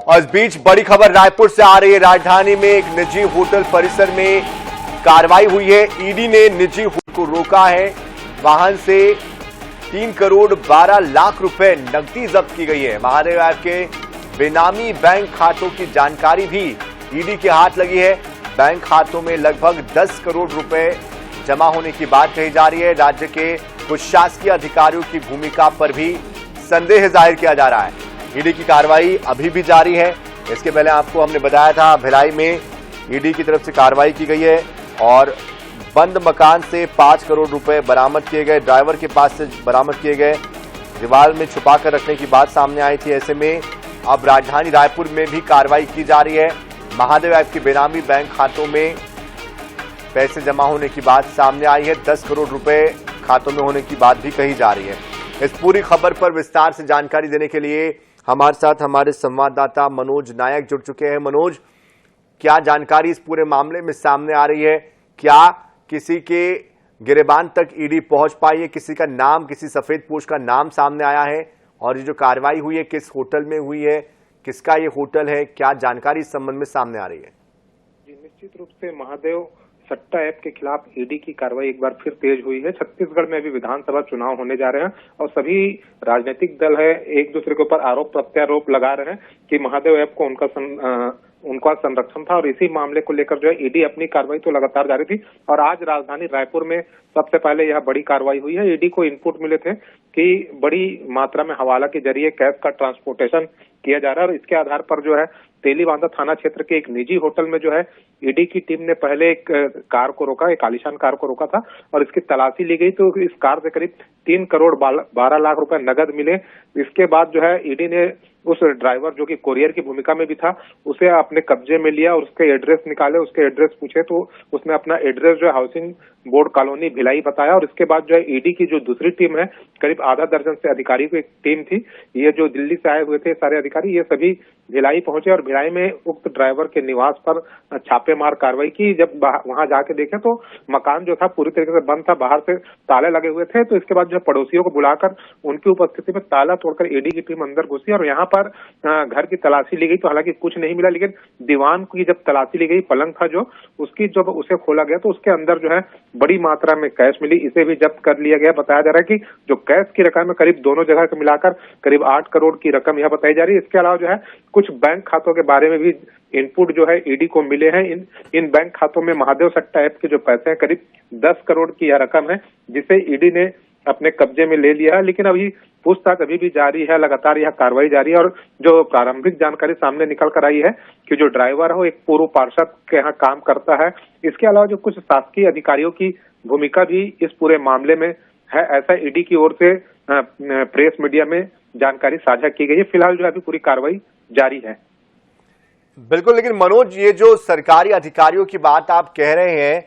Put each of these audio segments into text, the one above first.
और इस बीच बड़ी खबर रायपुर से आ रही है। राजधानी में एक निजी होटल परिसर में कार्रवाई हुई है। ईडी ने निजी होटल को रोका है। वाहन से 3 करोड़ 12 लाख रुपए नकदी जब्त की गई है। महादेव ऐप के बेनामी बैंक खातों की जानकारी भी ईडी के हाथ लगी है। बैंक खातों में लगभग 10 करोड़ रुपए जमा होने की बात कही जा रही है। राज्य के कुछ शासकीय अधिकारियों की भूमिका पर भी संदेह जाहिर किया जा रहा है। ईडी की कार्रवाई अभी भी जारी है। इसके पहले आपको हमने बताया था भिलाई में ईडी की तरफ से कार्रवाई की गई है और बंद मकान से 5 करोड़ रुपए बरामद किए गए। ड्राइवर के पास से बरामद किए गए। दीवार में छुपा कर रखने की बात सामने आई थी। ऐसे में अब राजधानी रायपुर में भी कार्रवाई की जा रही है। महादेव ऐप के बेनामी बैंक खातों में पैसे जमा होने की बात सामने आई है। 10 करोड़ रुपए खातों में होने की बात भी कही जा रही है। इस पूरी खबर पर विस्तार से जानकारी देने के लिए हमारे साथ हमारे संवाददाता मनोज नायक जुड़ चुके हैं। मनोज, क्या जानकारी इस पूरे मामले में सामने आ रही है? क्या किसी के गिरेबान तक ईडी पहुंच पाई है? किसी का नाम, किसी सफेदपोश का नाम सामने आया है? और ये जो कार्रवाई हुई है किस होटल में हुई है? किसका ये होटल है? क्या जानकारी इस संबंध में सामने आ रही है? जी, निश्चित रूप से महादेव सट्टा ऐप के खिलाफ ईडी की कार्रवाई एक बार फिर तेज हुई है। छत्तीसगढ़ में अभी विधानसभा चुनाव होने जा रहे हैं और सभी राजनीतिक दल है एक दूसरे के ऊपर आरोप प्रत्यारोप लगा रहे हैं कि महादेव ऐप को उनका संरक्षण था और इसी मामले को लेकर जो है ईडी अपनी कार्रवाई तो लगातार जारी थी। और आज राजधानी रायपुर में सबसे पहले यह बड़ी कार्रवाई हुई है। ईडी को इनपुट मिले थे कि बड़ी मात्रा में हवाला के जरिए कैश का ट्रांसपोर्टेशन किया जा रहा है और इसके आधार पर जो है तेलीबांधा थाना क्षेत्र के एक निजी होटल में जो है ईडी की टीम ने पहले एक कार को रोका, एक आलीशान कार को रोका था और इसकी तलाशी ली गई तो इस कार से करीब 3 करोड़ 12 लाख रुपए नगद मिले। इसके बाद जो है ईडी ने उस ड्राइवर जो कि कोरियर की भूमिका में भी था उसे अपने कब्जे में लिया और उसके एड्रेस निकाले, उसके एड्रेस पूछे तो उसने अपना एड्रेस जो है हाउसिंग बोर्ड कॉलोनी भिलाई बताया। और इसके बाद जो है ईडी की जो दूसरी टीम है, करीब आधा दर्जन से अधिकारी की एक टीम थी, ये जो दिल्ली से आए हुए थे सारे अधिकारी, ये सभी भिलाई पहुंचे और भिलाई में उक्त ड्राइवर के निवास पर छापेमार कार्रवाई की। जब वहां जाके देखे तो मकान जो था पूरी तरीके से बंद था, बाहर से ताले लगे हुए थे। तो इसके बाद जो पड़ोसियों को बुलाकर उनकी उपस्थिति में ताला तोड़कर ईडी की टीम अंदर घुसी और यहाँ पर घर की तलाशी ली गई तो हालांकि कुछ नहीं मिला, लेकिन दीवान की जब तलाशी ली गई, पलंग था जो उसकी जब उसे खोला गया तो उसके अंदर जो है बड़ी मात्रा में कैश मिली। इसे भी जब्त कर लिया गया। बताया जा रहा है कि जो कैश की रकम है करीब दोनों जगह को मिलाकर करीब 8 करोड़ की रकम यह बताई जा रही है। इसके अलावा जो है कुछ बैंक खातों के बारे में भी इनपुट जो है ईडी को मिले हैं। इन बैंक खातों में महादेव सट्टा ऐप के जो पैसे हैं करीब 10 करोड़ की यह रकम है जिसे ईडी ने अपने कब्जे में ले लिया है। लेकिन अभी पूछताछ अभी भी जारी है, लगातार यह कार्रवाई जारी है। और जो प्रारंभिक जानकारी सामने निकल कर आई है कि जो ड्राइवर है वो एक पूर्व पार्षद के यहाँ काम करता है। इसके अलावा जो कुछ शासकीय अधिकारियों की भूमिका भी इस पूरे मामले में है, ऐसा ईडी की ओर से प्रेस मीडिया में जानकारी साझा की गई है। फिलहाल जो अभी पूरी कार्रवाई जारी है। बिल्कुल, लेकिन मनोज, ये जो सरकारी अधिकारियों की बात आप कह रहे हैं,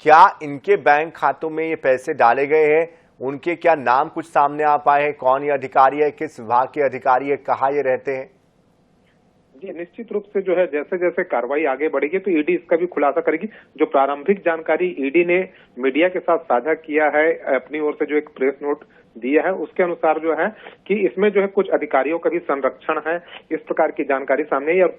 क्या इनके बैंक खातों में ये पैसे डाले गए हैं? उनके क्या नाम कुछ सामने आ पाए हैं? कौन ये अधिकारी है? किस विभाग के अधिकारी है? कहाँ ये रहते हैं? जी, निश्चित रूप से जो है जैसे जैसे कार्रवाई आगे बढ़ेगी तो ईडी इसका भी खुलासा करेगी। जो प्रारंभिक जानकारी ईडी ने मीडिया के साथ साझा किया है, अपनी ओर से जो एक प्रेस नोट दिया है, उसके अनुसार जो है कि इसमें जो है कुछ अधिकारियों का भी संरक्षण है, इस प्रकार की जानकारी सामने आई। और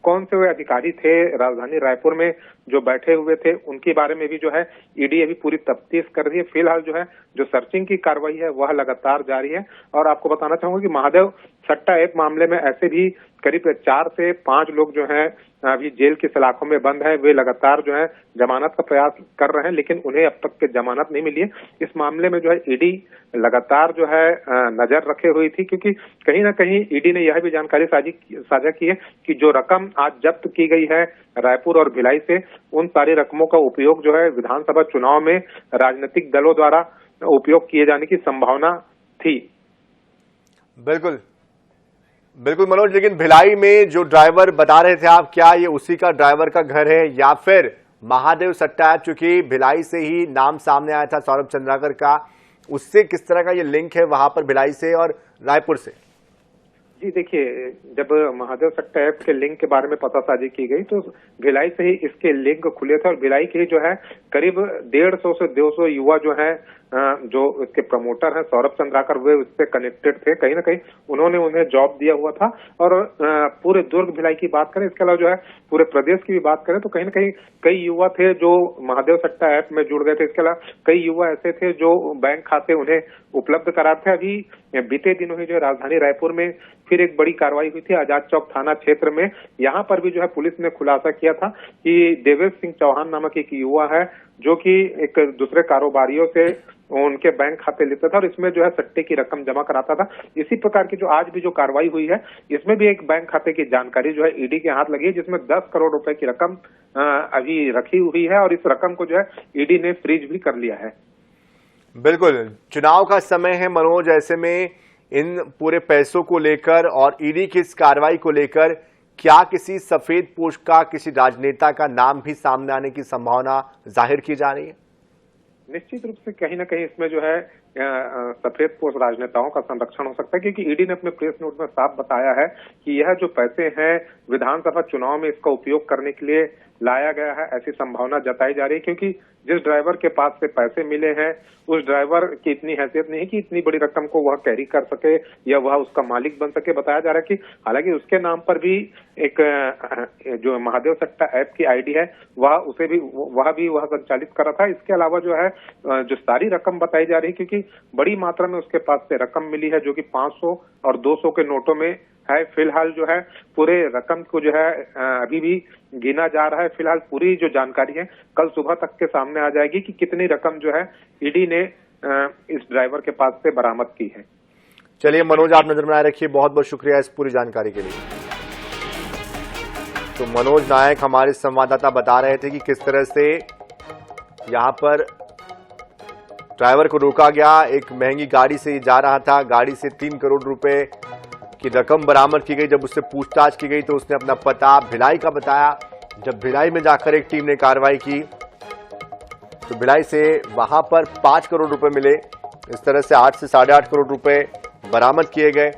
कौन से वे अधिकारी थे राजधानी रायपुर में जो बैठे हुए थे, उनके बारे में भी जो है ईडी अभी पूरी तफ्तीश कर रही है। फिलहाल जो है जो सर्चिंग की कार्रवाई है वह लगातार जारी है। और आपको बताना चाहूंगा कि महादेव सट्टा ऐप मामले में ऐसे भी करीब 4 से 5 लोग जो हैं अभी जेल की सलाखों में बंद है। वे लगातार जो है जमानत का प्रयास कर रहे हैं, लेकिन उन्हें अब तक के जमानत नहीं मिली है। इस मामले में जो है ईडी लगातार जो है नजर रखे हुई थी, क्योंकि कहीं ना कहीं ईडी ने यह भी जानकारी साझा की है कि जो रकम आज जब्त की गई है रायपुर और भिलाई से, उन सारी रकमों का उपयोग जो है विधानसभा चुनाव में राजनीतिक दलों द्वारा उपयोग किए जाने की संभावना थी। बिल्कुल बिल्कुल मनोज, लेकिन भिलाई में जो ड्राइवर बता रहे थे आप, क्या ये उसी का ड्राइवर का घर है या फिर महादेव सट्टा ऐप, चूंकि भिलाई से ही नाम सामने आया था सौरभ चंद्राकर का, उससे किस तरह का ये लिंक है वहां पर भिलाई से और रायपुर से? जी देखिए, जब महादेव सट्टा ऐप के लिंक के बारे में पतासाजी की गई तो भिलाई से ही इसके लिंक खुले थे और भिलाई के ही जो है करीब 150 से 200 युवा जो है जो इसके प्रमोटर हैं सौरभ चंद्राकर, वे उससे कनेक्टेड थे, कहीं ना कहीं उन्होंने उन्हें जॉब दिया हुआ था। और पूरे दुर्ग भिलाई की बात करें, इसके अलावा जो है पूरे प्रदेश की भी बात करें तो कहीं ना कहीं कई युवा थे जो महादेव सट्टा ऐप में जुड़ गए थे। इसके अलावा कई युवा ऐसे थे जो बैंक खाते उन्हें उपलब्ध कराते थे। अभी बीते दिनों ही जो है राजधानी रायपुर में फिर एक बड़ी कार्रवाई हुई थी आजाद चौक थाना क्षेत्र में। यहाँ पर भी जो है पुलिस ने खुलासा किया था कि देवेश सिंह चौहान नामक एक युवा है जो कि एक दूसरे कारोबारियों से उनके बैंक खाते लेता था और इसमें जो है सट्टे की रकम जमा कराता था। इसी प्रकार की जो आज भी जो कार्रवाई हुई है इसमें भी एक बैंक खाते की जानकारी जो है ईडी के हाथ लगी है, जिसमें 10 करोड़ रुपए की रकम अभी रखी हुई है और इस रकम को जो है ईडी ने फ्रीज भी कर लिया है। बिल्कुल, चुनाव का समय है मनोज, ऐसे में इन पूरे पैसों को लेकर और ईडी की इस कार्रवाई को लेकर क्या किसी सफेद पोश का किसी राजनेता का नाम भी सामने आने की संभावना जाहिर की जा रही है? निश्चित रूप से कहीं ना कहीं इसमें जो है सफेद पोश राजनेताओं का संरक्षण हो सकता है, क्योंकि ईडी ने अपने प्रेस नोट में साफ बताया है कि यह जो पैसे हैं विधानसभा चुनाव में इसका उपयोग करने के लिए लाया गया है, ऐसी संभावना जताई जा रही है। क्योंकि जिस ड्राइवर के पास से पैसे मिले हैं उस ड्राइवर की इतनी हैसियत नहीं कि इतनी बड़ी रकम को वह कैरी कर सके या वह उसका मालिक बन सके। बताया जा रहा है कि हालांकि उसके नाम पर भी एक जो महादेव सट्टा ऐप की आईडी है वह संचालित कर रहा था। इसके अलावा जो है जो सारी रकम बताई जा रही है, क्योंकि बड़ी मात्रा में उसके पास से रकम मिली है जो कि 500 और 200 के नोटों में है। फिलहाल जो है पूरे रकम को जो है अभी भी गिना जा रहा है। फिलहाल पूरी जो जानकारी है कल सुबह तक के सामने आ जाएगी कि कितनी रकम जो है ईडी ने इस ड्राइवर के पास से बरामद की है। चलिए मनोज, आप नजर बनाए रखिए, बहुत बहुत शुक्रिया इस पूरी जानकारी के लिए। तो मनोज नायक हमारे संवाददाता बता रहे थे कि किस तरह से यहां पर ड्राइवर को रोका गया, एक महंगी गाड़ी से जा रहा था, गाड़ी से 3 करोड़ रुपए की रकम बरामद की गई। जब उससे पूछताछ की गई तो उसने अपना पता भिलाई का बताया। जब भिलाई में जाकर एक टीम ने कार्रवाई की तो भिलाई से वहां पर 5 करोड़ रुपए मिले। इस तरह से 8 से 8.5 करोड़ रुपए बरामद किए गए।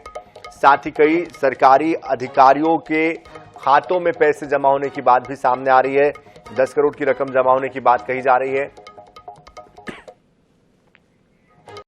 साथ ही कई सरकारी अधिकारियों के खातों में पैसे जमा होने की बात भी सामने आ रही है। 10 करोड़ की रकम जमा होने की बात कही जा रही है।